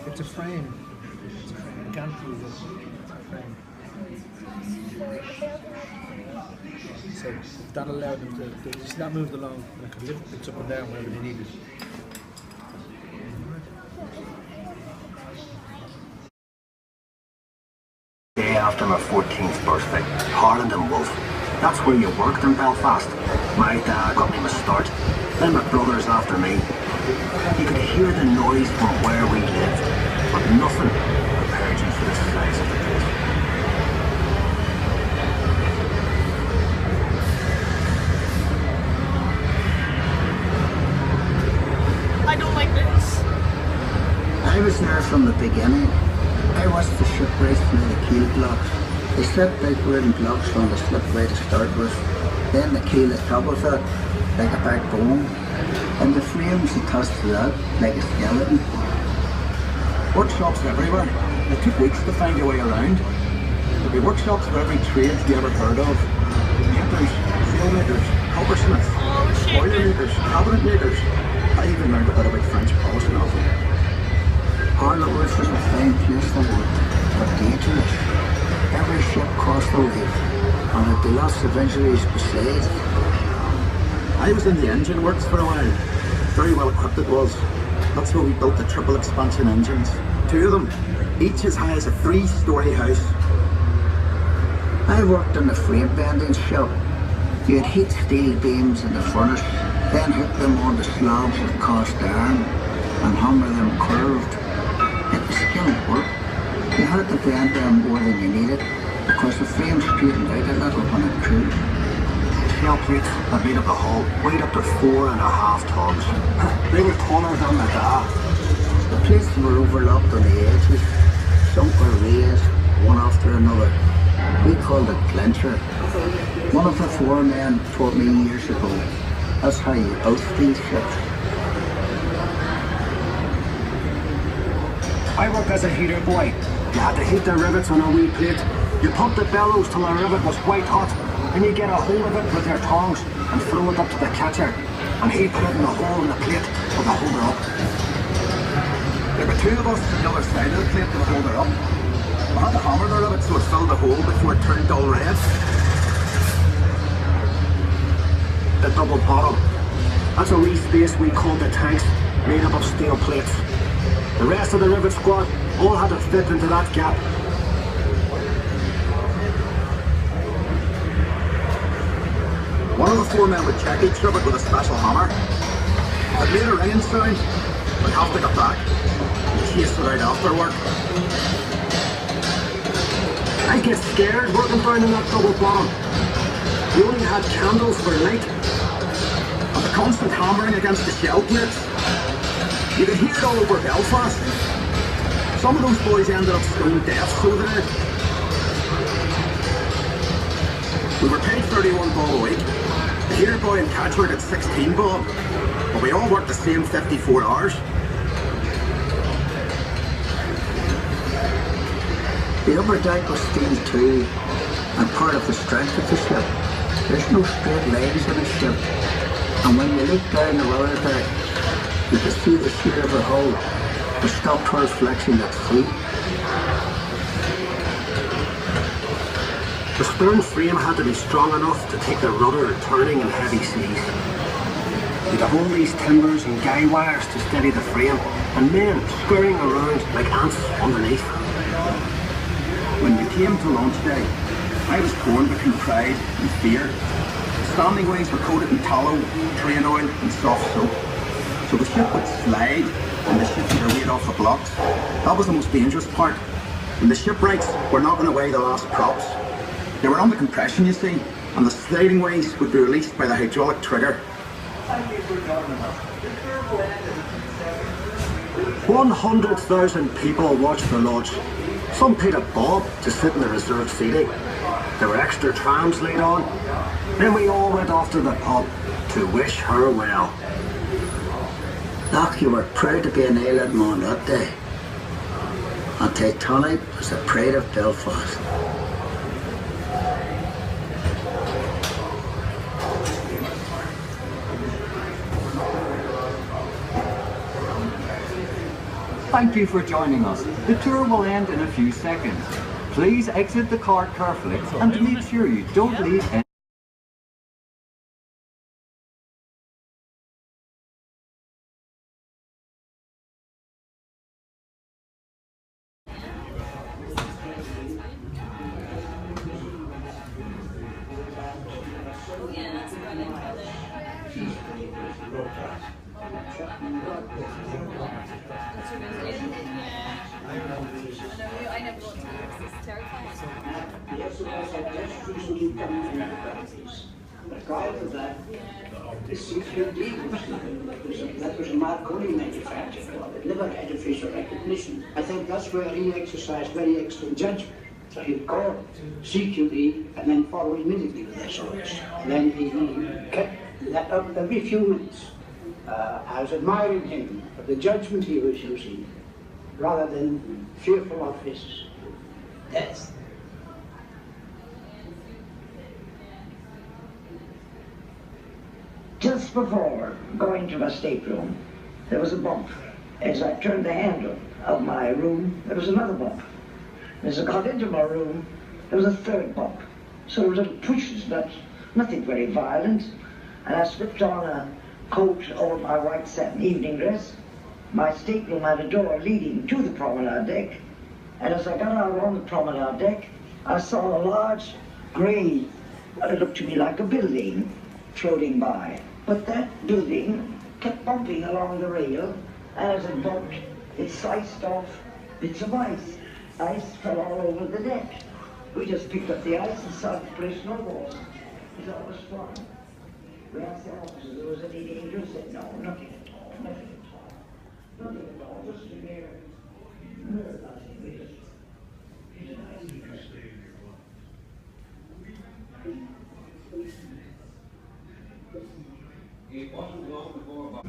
It's a frame. You can't move it. It's a frame. So if that allowed them to see that moved along, and I could lift bits up and down wherever they needed. Day after my 14th birthday, Harland and Wolf. That's where you worked in Belfast. My dad got me my start, then my brothers after me. You could hear the noise from where we lived, but nothing prepared you for the size of the place. I don't like this. I was there from the beginning. I watched the ship race through the keel blocks. They slipped like wooden blocks on the slipway to start with. Then the keel is top of it, like a backbone. And the frames attached to that, like a skeleton. Workshops everywhere. It took weeks to find your way around. There'd be workshops for every trade you ever heard of. Painters, sailmakers, coppersmiths, boiler makers, cabinet makers. I even learned a bit about French polishing off them. Harland was a fine place to work, but dangerous. Every ship crossed the reef, and there'd be lots of injuries besides. I was in the engine works for a while. Very well equipped it was. That's where we built the triple expansion engines. 2 of them, each as high as a 3-story house. I worked in the frame bending shop. You'd heat steel beams in the furnace, then hook them onto slabs of cast iron, and hammer them curved. It was skilled work. You had to bend them more than you needed, because the frame straightened out a little when it cooled. Shell plates that made up the hull weighed up to 4.5 tons. They were taller than the da. The plates were overlapped on the edges. Some were raised, one after another. We called it clincher. One of the foremen taught me years ago. That's how you built these ships. I worked as a heater boy. You had to heat the rivets on a wee plate. You pumped the bellows till the rivet was white hot, and you get a hold of it with your tongs and throw it up to the catcher, and he put it in the hole in the plate with the holder up. There were 2 of us on the other side of the plate with the holder up. We had to hammer the rivet so it filled the hole before it turned dull red. The double bottom. That's a wee space we called the tanks, made up of steel plates. The rest of the rivet squad all had to fit into that gap. One of the 4 men would check each rivet with a special hammer. If it made a ringing sound, we'd have to get back and chase it out after work. I'd get scared working down in that double bottom. We only had candles for light, and the constant hammering against the shell plates. You could hear it all over Belfast. Some of those boys ended up stone deaf, so they did. We were paid 31 bob a week. The heater boy and catcher got 16 bob, but we all worked the same 54 hours. The upper deck was steel too, and part of the strength of the ship. There's no straight lines in a ship, and when you look down the rudder deck, you can see the sheet of the hull, but stopped her flexing at sea. The stern frame had to be strong enough to take the rudder turning in heavy seas. You'd have all these timbers and guy wires to steady the frame, and men scurrying around like ants underneath. When we came to launch day, I was torn between pride and fear. The standing ways were coated in tallow, train oil and soft soap. So the ship would slide and the ships were weight off the blocks. That was the most dangerous part. When the shipwrights were knocking away the last props, they were under compression, you see, and the sliding ways would be released by the hydraulic trigger. 100,000 people watched the launch. Some paid a bob to sit in the reserved seating. There were extra trams laid on. Then we all went off to the pub to wish her well. Look, you were proud to be an island man that day. And Titanic was the pride of Belfast. Thank you for joining us. The tour will end in a few seconds. Please exit the car carefully and make sure you don't leave any I never got to it's terrifying. Yes, it was just recently come from the Belfast. But prior to that, the CQD that was a Marconi manufacturer. It never had official recognition. I think that's where he exercised very excellent judgment. So he'd call CQD and then follow immediately with SOS. Then he kept that up every few minutes. I was admiring him for the judgment he was using, rather than fearful of his death. Just before going to my stateroom, there was a bump. As I turned the handle of my room, there was another bump. As I got into my room, there was a third bump. So there was little pushes, but nothing very violent. And I slipped on a coat over my white satin evening dress. My stateroom had a door leading to the promenade deck. And as I got out on the promenade deck, I saw a large grey, it looked to me like a building, floating by. But that building kept bumping along the rail, and as it bumped, it sliced off bits of ice. Ice fell all over the deck. We just picked up the ice and started to play snowballs. We thought it was fun. We asked the officers if there was any danger. They said, no, nothing at all, nothing at all. Nothing at all, just a mere nothing. We just It wasn't long before about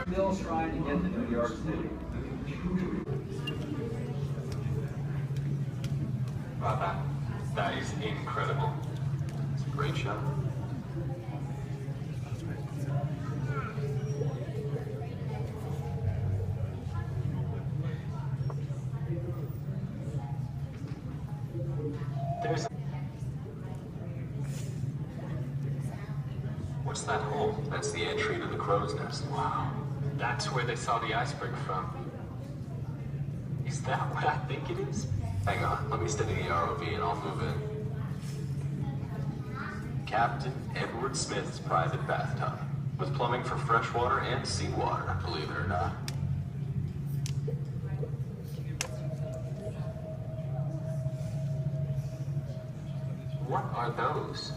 Mills trying to get to New York City. Wow, that is incredible. It's a great shot. There's... What's that hole? That's the entry to the crow's nest. Wow. That's where they saw the iceberg from. Is that what I think it is? Hang on, let me study the ROV and I'll move in. Captain Edward Smith's private bathtub, with plumbing for fresh water and seawater, believe it or not. What are those?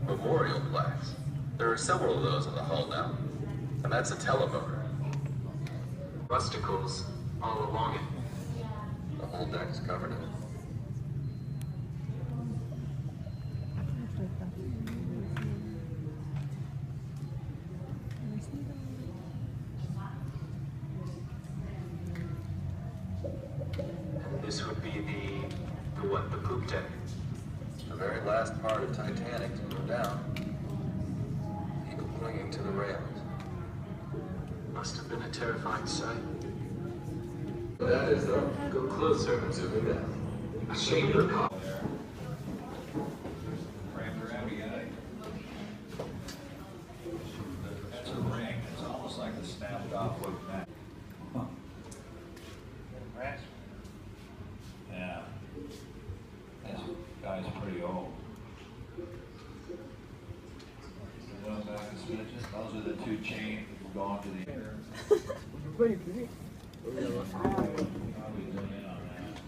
Memorial plaques. There are several of those on the hull now. And that's a telemotor. Rusticles all along it. The whole deck's covered in it. This would be the what? The poop deck. The very last part of Titanic to go down. People clinging to the rails. Must have been a terrifying sight. That is though. Go closer and zoom in. A chamber car. That's a ring. It's almost like a snapped off with that. Rats? Yeah. This guy's pretty old. Going back a smidgen, those are the two chains that go onto the air. Probably zoom in on that.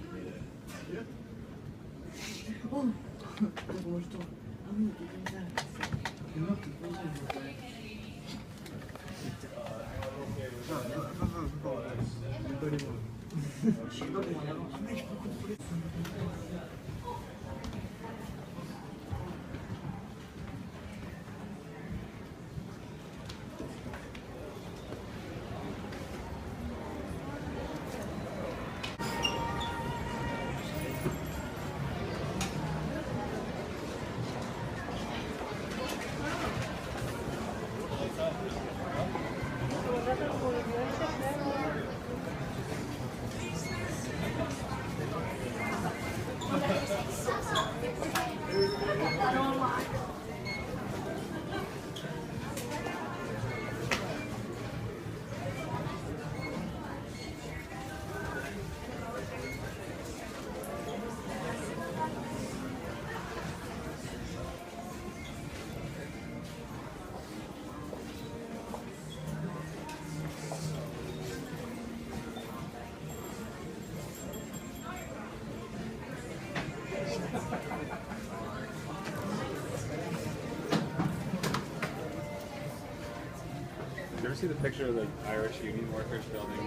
Did you ever see the picture of the Irish union workers building the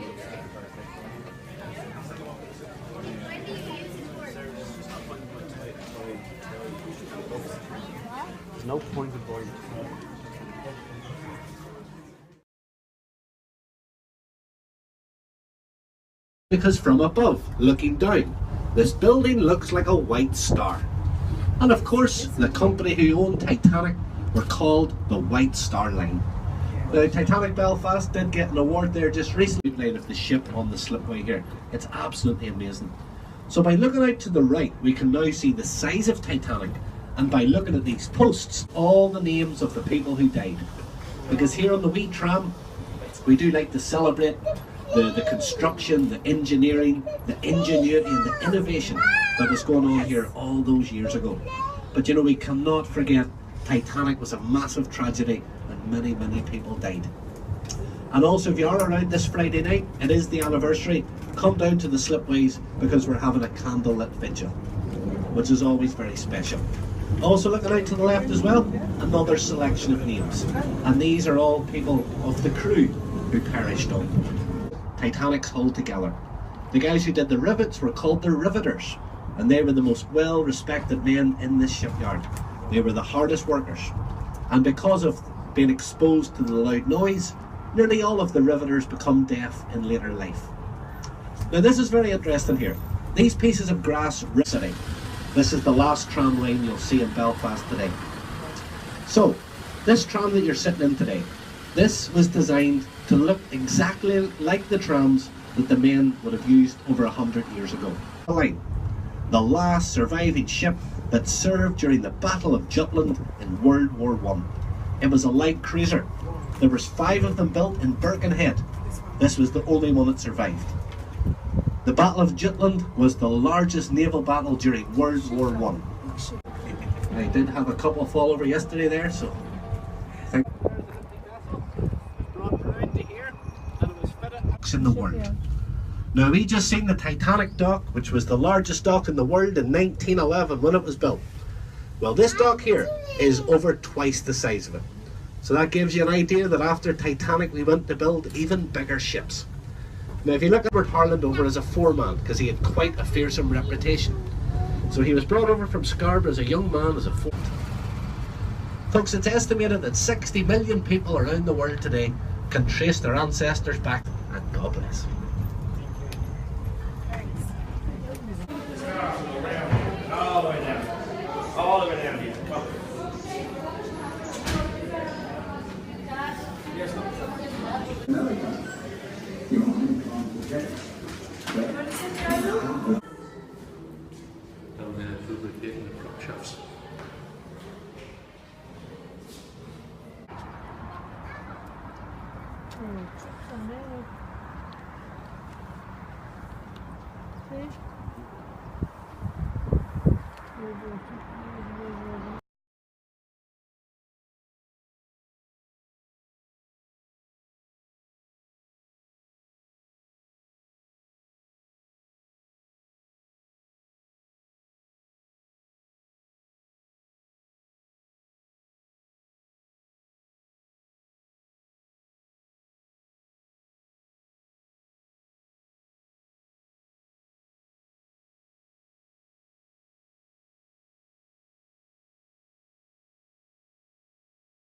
There's no point in going. Because from above, looking down, this building looks like a white star. And of course, the company who owned Titanic were called the White Star Line. The Titanic Belfast did get an award there just recently, line of the ship on the slipway here. It's absolutely amazing. So by looking out to the right, we can now see the size of Titanic, and by looking at these posts, all the names of the people who died. Because here on the wee tram, we do like to celebrate the construction, the engineering, the ingenuity and the innovation that was going on here all those years ago. But you know, we cannot forget Titanic was a massive tragedy and many, many people died. And also, if you are around this Friday night, it is the anniversary, come down to the slipways because we're having a candlelit vigil, which is always very special. Also looking out to the left as well, another selection of names. And these are all people of the crew who perished on Titanic's hull together. The guys who did the rivets were called the riveters, and they were the most well-respected men in this shipyard. They were the hardest workers, and because of being exposed to the loud noise, nearly all of the riveters become deaf in later life. Now this is very interesting here. These pieces of grass city. This is the last tram line you'll see in Belfast today. So, this tram that you're sitting in today, this was designed to look exactly like the trams that the men would have used over 100 years ago. The last surviving ship that served during the Battle of Jutland in World War I. It was a light cruiser. There was 5 of them built in Birkenhead. This was the only one that survived. The Battle of Jutland was the largest naval battle during World War I. I did have a couple fall over yesterday there, so thank in the world. Now we just seen the Titanic dock, which was the largest dock in the world in 1911 when it was built. Well, this dock here is over twice the size of it. So that gives you an idea that after Titanic we went to build even bigger ships. Now if you look at Edward Harland over as a foreman, because he had quite a fearsome reputation. So he was brought over from Scarborough as a young man as a foreman. Folks, it's estimated that 60 million people around the world today can trace their ancestors back, and God bless. All the way down. All the way down here. Lubricating the prop shafts. See?